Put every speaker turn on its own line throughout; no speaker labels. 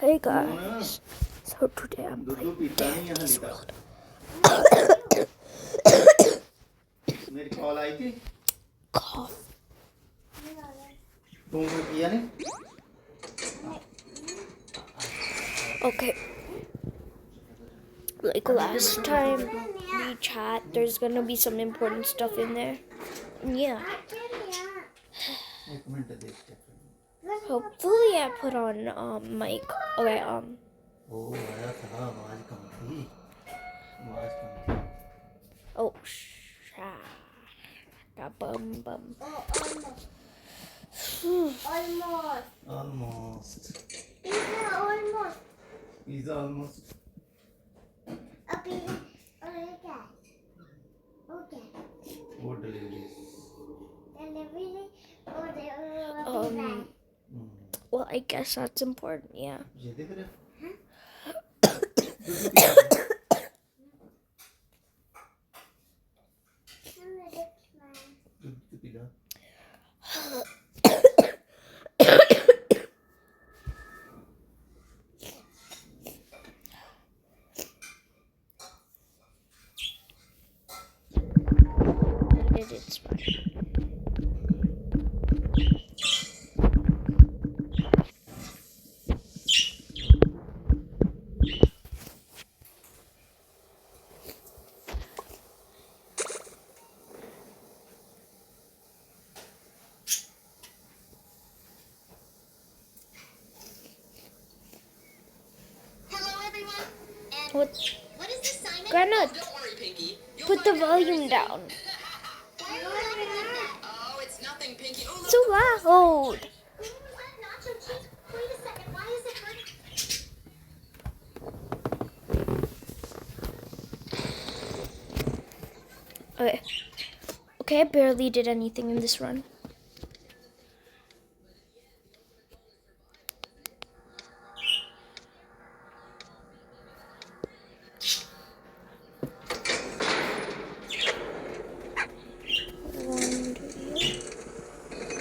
Hey guys, so today I'm playing Dandy's World.
मेरी call आई थी
Cough.
तुमने किया नहीं
Okay, like last time we chat, there's gonna be some important stuff in there. Yeah,
एक minute देखते हैं
hopefully I put on mic. Okay,
ओ आया था आवाज कम थी आवाज कम थी
oh sha bum bum.
Almost.
almost
Pizza almost.
pizza almost
A pizza. Okay. Okay.
what deliveries
Delivery or the
Well, I guess that's important. Yeah.
ये देख रहे दूध पीला
It's fine.
Hello, everyone. And
What?
what is this, Simon?
Granite,
Don't worry, Pinky. You'll
put the
find out
volume
pretty
down.
soon. Why are you laughing like that? Oh, it's nothing, Pinky. Oh, look.
So loud.
Nacho cheese. Wait a second. Why is it hurting?
Okay. Okay, I barely did anything in this run. One, two.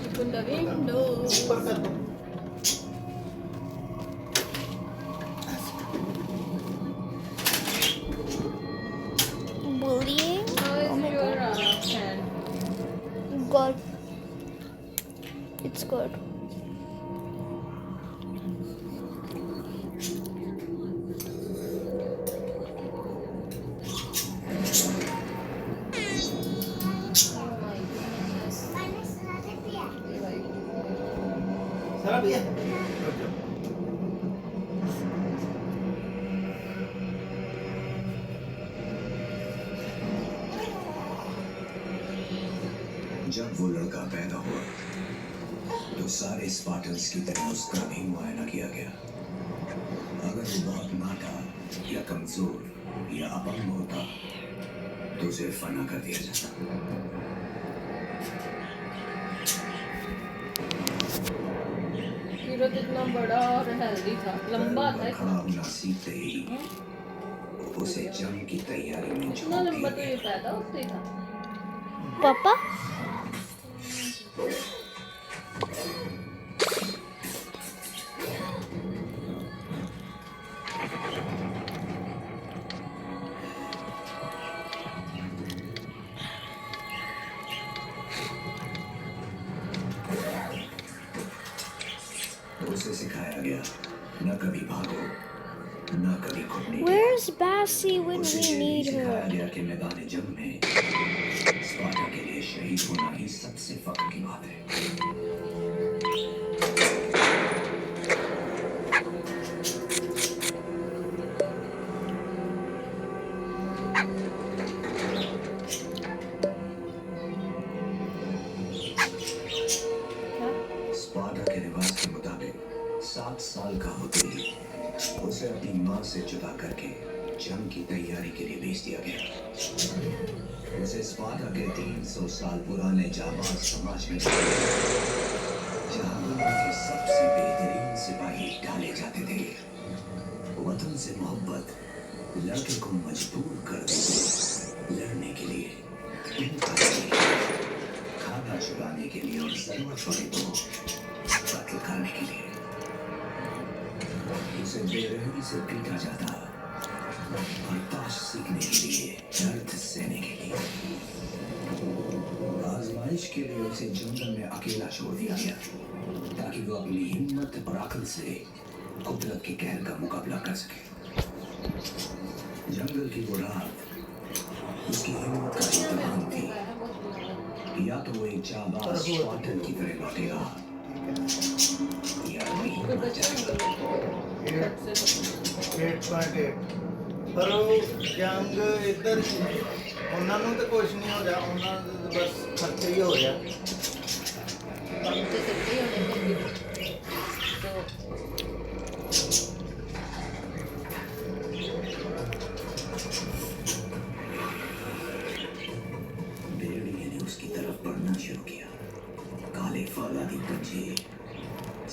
Open the window.
ऊपर कर दो
Bullying?
How is
Oh my
your
god.
hand?
Good. It's good.
Oh my goodness.
minus another beer.
Like,
सारा भैया रुक जाओ
जब वो लड़का पैदा हुआ तो सारे स्पार्टन्स की तरह उसका भी मुआयना किया गया अगर वो बहुत नाटा या कमजोर या अपंग होता तो उसे फना कर दिया जाता
सूरज इतना बड़ा और हेल्दी था, लंबा था
खड़ा होना सीखते ही उसे जंग की तैयारी में
इतना
झोंक
लंबा
दिया
तो ये पैदा होते ही था.
Papa?
तो उसे सिखाया गया न कभी भागो न कभी घुटने
Where's Bassie when
उसे
we
ये भी
need
सिखाया
her?
गया कि मैदान जंग में स्पार्टा के लिए शहीद होना ही सबसे फख्र की बात है 7 साल का होते ही उसे अपनी माँ से जुदा करके जंग की तैयारी के लिए भेज दिया गया। उसे स्पार्टा के 300 साल पुराने जाबाज समाज में जहाँ दुनिया के सबसे बेहतरीन सिपाही डाले जाते थे। वतन से मोहब्बत लड़के को मजबूर कर देती लड़ने के लिए, खाना चुराने के लिए और जरूरत पड़े तो कत्ल करने के लिए। उसे बेरहमी से पीटा जाता, बर्दाश्त सीखने के लिए, दर्द सहने के लिए। आजमाइश के लिए उसे जंगल में अकेला छोड़ दिया गया ताकि वो अपनी हिम्मत और अक्ल से कुदरत के कहर का मुकाबला कर सके। जंगल की वो रात उसकी हिम्मत का इम्तिहान थी। या तो वो एक जाबाज स्पार्टन की तरह लौटेगा या वही मर जाएगा।
8.8 ਪਰ ਉਹ ਜੰਗ ਇੱਧਰ ਉਹਨਾਂ ਨੂੰ ਤਾਂ ਕੁਝ ਨਹੀਂ ਹੋ ਰਿਹਾ, ਉਹਨਾਂ ਦਾ ਤਾਂ ਬਸ ਖਰਚਾ ਹੀ ਹੋ ਰਿਹਾ।
हम तो सकते ही होने तो
भेड़िए ने उसकी तरफ बढ़ना शुरू किया। काले फौलादी पंजे,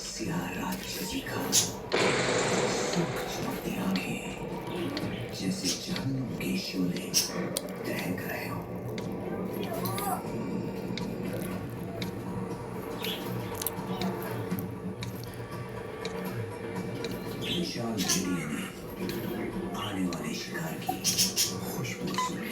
स्याह राक्षसी खाल, सूख चमकती आंखें, जैसे जहन्नुम के शोले दहक रहे हो। विशाल भेड़िए ने आने वाले शिकार की खुशबू सुन ली।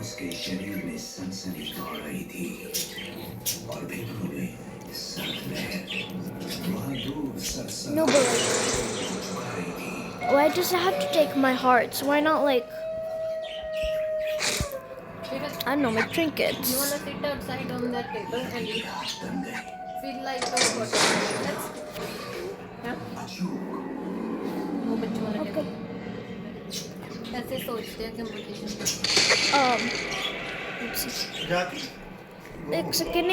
उसके शरीर में सनसनी दौड़ रही थी और भेड़ों में सर्द लहर वहाँ दूर सरसर
No, but
झुका रही थी।
why does it have to take my hearts? Why not like I don't know, my trinkets?
you wanna sit outside on that table and eat?
प्यास बन गए।
Feel like a water. Let's. हाँ?
अचूक
वो बच्चों वाला
Okay.
ऐसे सोचते हैं कंपटीशन
Let's see.
जाके
एक सेकंड
और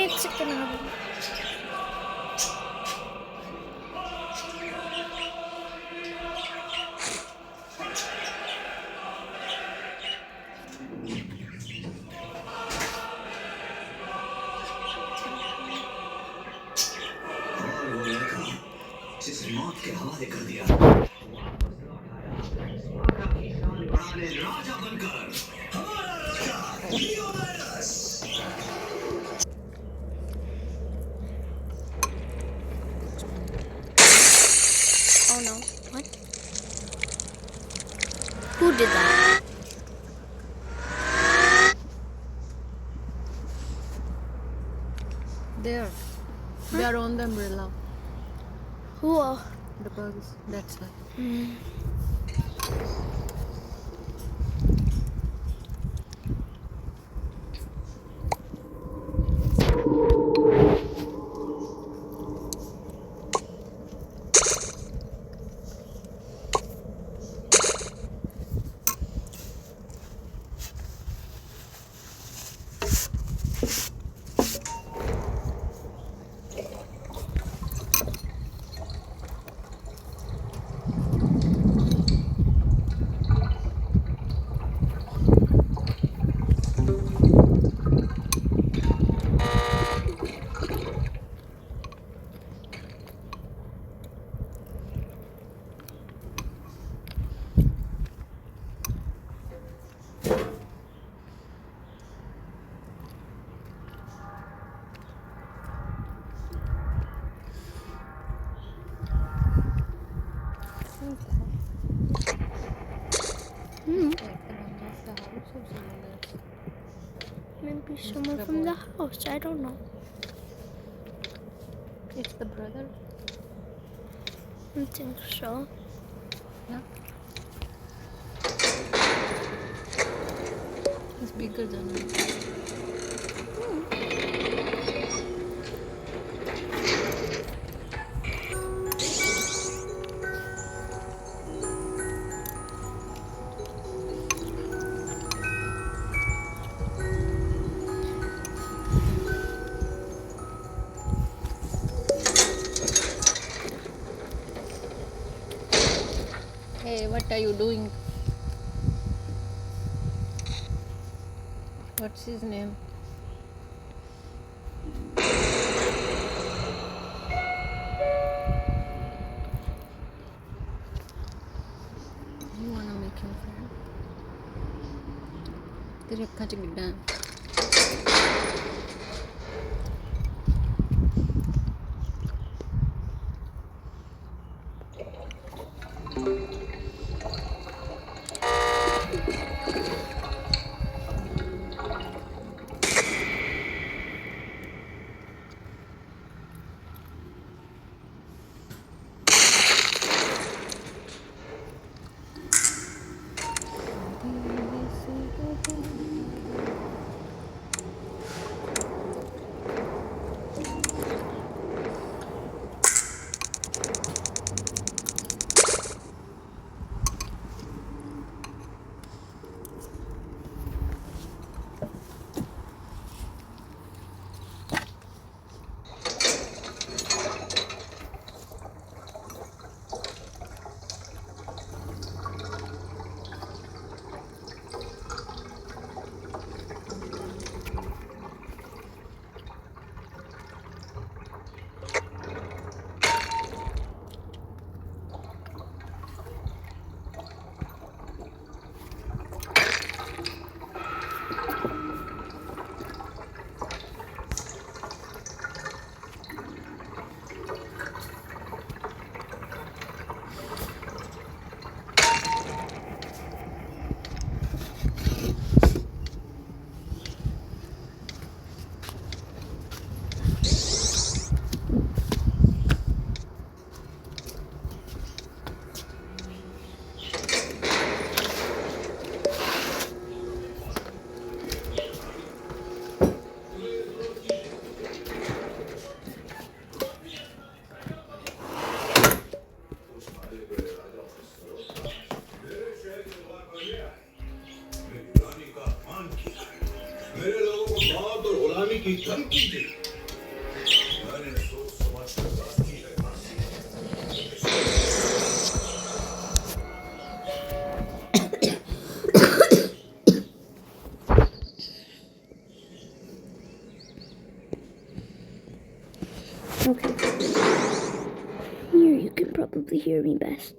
वो लड़का जिसे मौत के हवाले कर दिया राजा बनकर हमारा राजा Leonidas.
Oh no. What? Who did that?
There. They are on the umbrella.
Who?
The bugs. That's why.
Maybe someone from the house. I don't know.
It's the brother.
I think so.
ना speaker जाना Hey, what are you doing? What's his name? You wanna make him friend? तेरे अक्खा च गिड्डा है
मेरे लोगों को मौत और गुलामी की धमकी दी मैंने सोच समझ कर बात की है
Okay. Here you can probably hear me best.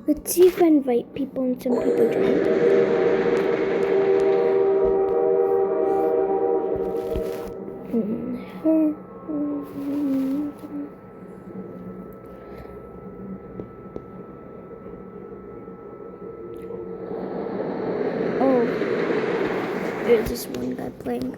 Let's see if I invite people and some people join. Oh, there's this one guy playing.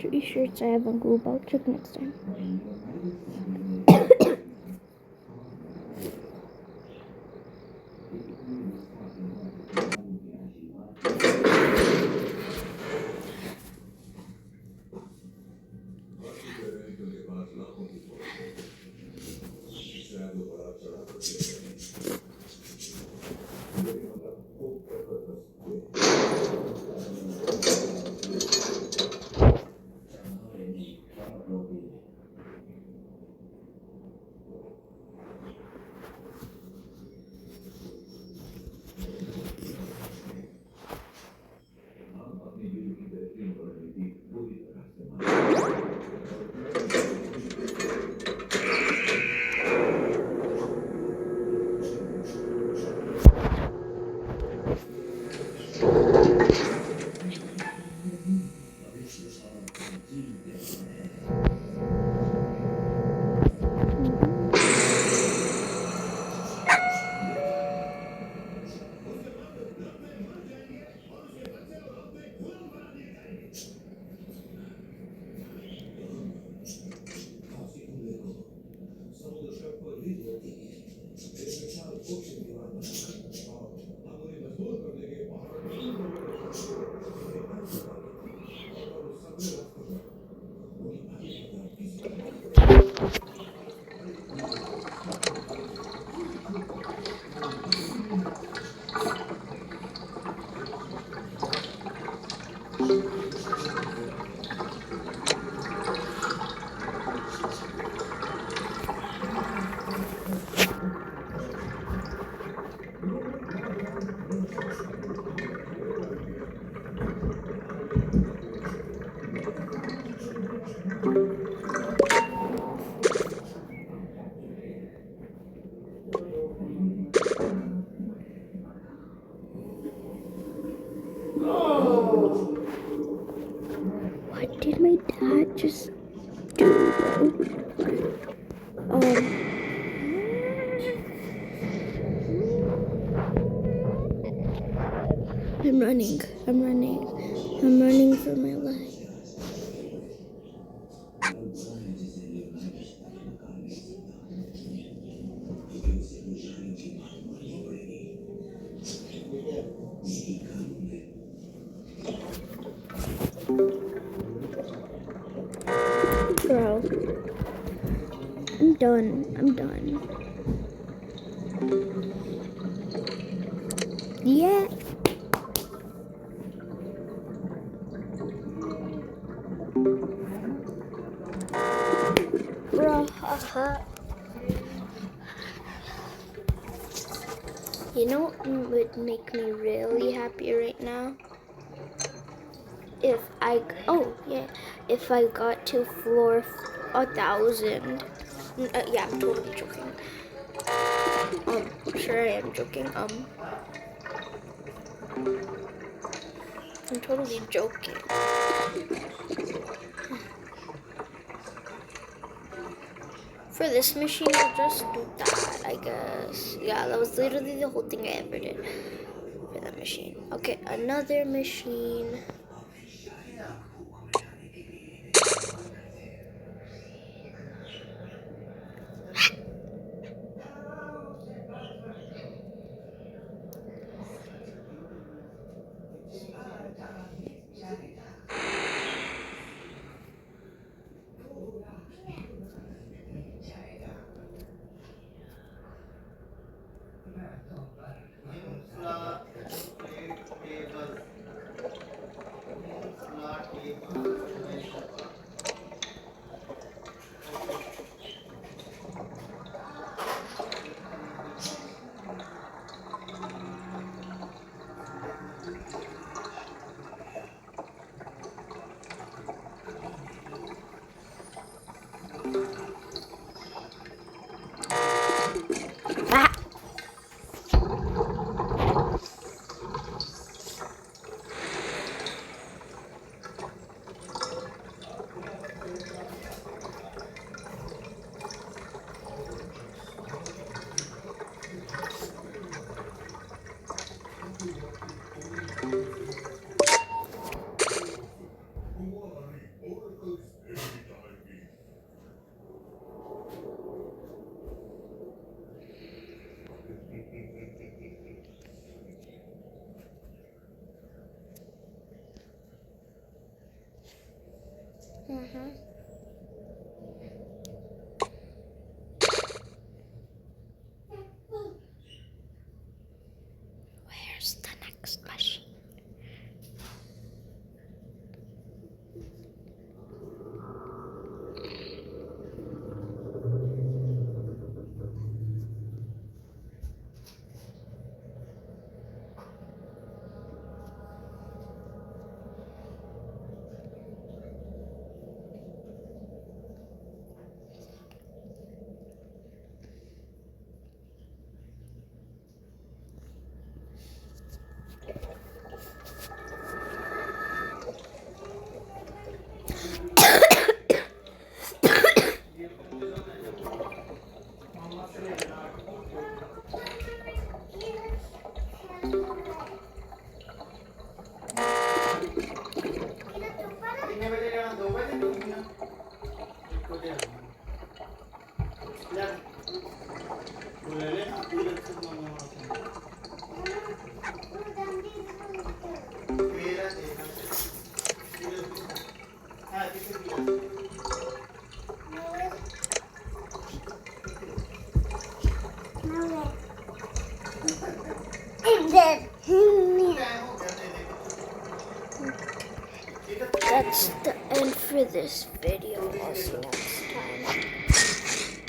3 shirts I have on Google. I'll check next time. What did my dad just do? I'm running. I'm running for my life. Girl, I'm done. Yeah. Bro, You know what would make me really happy right now? If I got to floor 1,000. Yeah, I'm totally joking. Sure I am joking. I'm totally joking. For this machine, I'll just do that, I guess. Yeah, that was literally the whole thing I ever did for that machine. Okay, another machine.
इंफ्ला plate table
And then,
That's the end for this video. I'll see you next time.